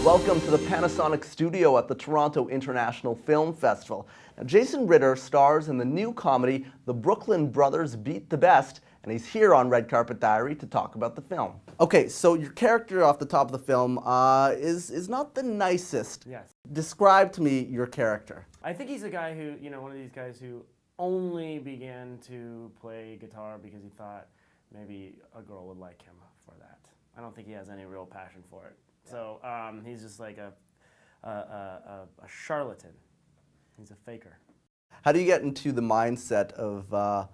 Welcome to the Panasonic studio at the Toronto International Film Festival. Now, Jason Ritter stars in the new comedy, The Brooklyn Brothers Beat the Best, and he's here on Red Carpet Diary to talk about the film. Okay, so your character off the top of the film is not the nicest. Yes. Describe to me your character. I think he's a guy who, one of these guys who only began to play guitar because he thought maybe a girl would like him for that. I don't think he has any real passion for it. So he's just like a charlatan. He's a faker. How do you get into the mindset of,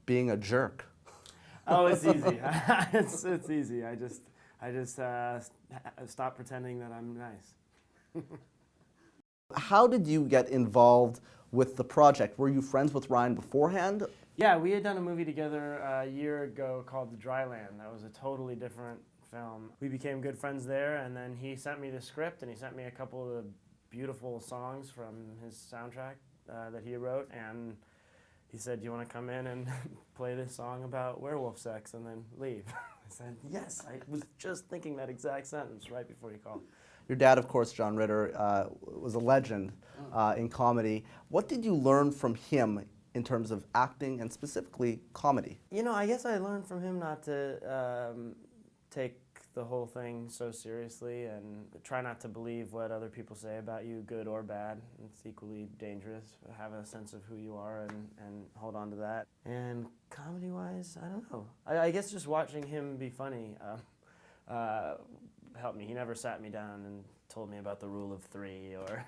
being a jerk? Oh, it's easy. it's easy. I just stop pretending that I'm nice. How did you get involved with the project? Were you friends with Ryan beforehand? Yeah, we had done a movie together a year ago called The Dry Land. That was a totally different film. We became good friends there, and then he sent me the script, and he sent me a couple of beautiful songs from his soundtrack that he wrote, and he said, "Do you want to come in and play this song about werewolf sex and then leave?" I said, "Yes." I was just thinking that exact sentence right before he called. Your dad, of course, John Ritter, was a legend in comedy. What did you learn from him in terms of acting and specifically comedy? I guess I learned from him not to take the whole thing so seriously and try not to believe what other people say about you, good or bad. It's equally dangerous. Have a sense of who you are and hold on to that. And comedy-wise, I don't know. I guess just watching him be funny helped me. He never sat me down and told me about the rule of three or,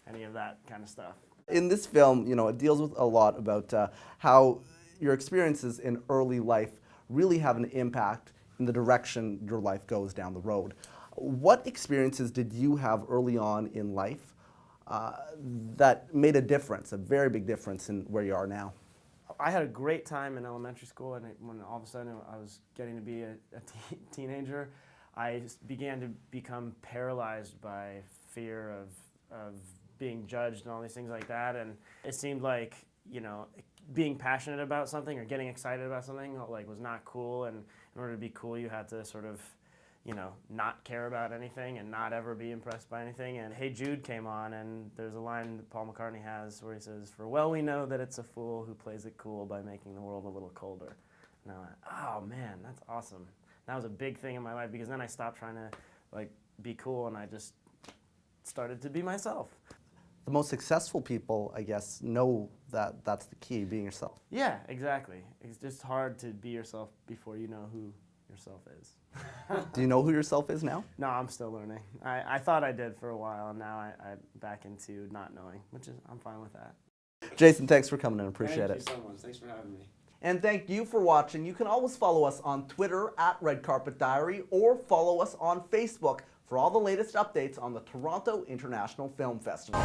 any of that kind of stuff. In this film, it deals with a lot about how your experiences in early life really have an impact in the direction your life goes down the road. What experiences did you have early on in life that made a difference, a very big difference in where you are now? I had a great time in elementary school, and when all of a sudden I was getting to be a teenager, I began to become paralyzed by fear of being judged and all these things like that, and it seemed like, being passionate about something or getting excited about something was not cool, and in order to be cool you had to sort of, not care about anything and not ever be impressed by anything. And Hey Jude came on, and there's a line that Paul McCarthy has where he says, "For well we know that it's a fool who plays it cool by making the world a little colder." And I went, oh man, that's awesome. That was a big thing in my life, because then I stopped trying to be cool, and I just started to be myself. The most successful people, I guess, know that that's the key, being yourself. Yeah, exactly. It's just hard to be yourself before you know who yourself is. Do you know who yourself is now? No, I'm still learning. I thought I did for a while, and now I'm back into not knowing, I'm fine with that. Jason, thanks for coming in. Appreciate it. Thank you so much. Thanks for having me. And thank you for watching. You can always follow us on Twitter at Red Carpet Diary, or follow us on Facebook for all the latest updates on the Toronto International Film Festival.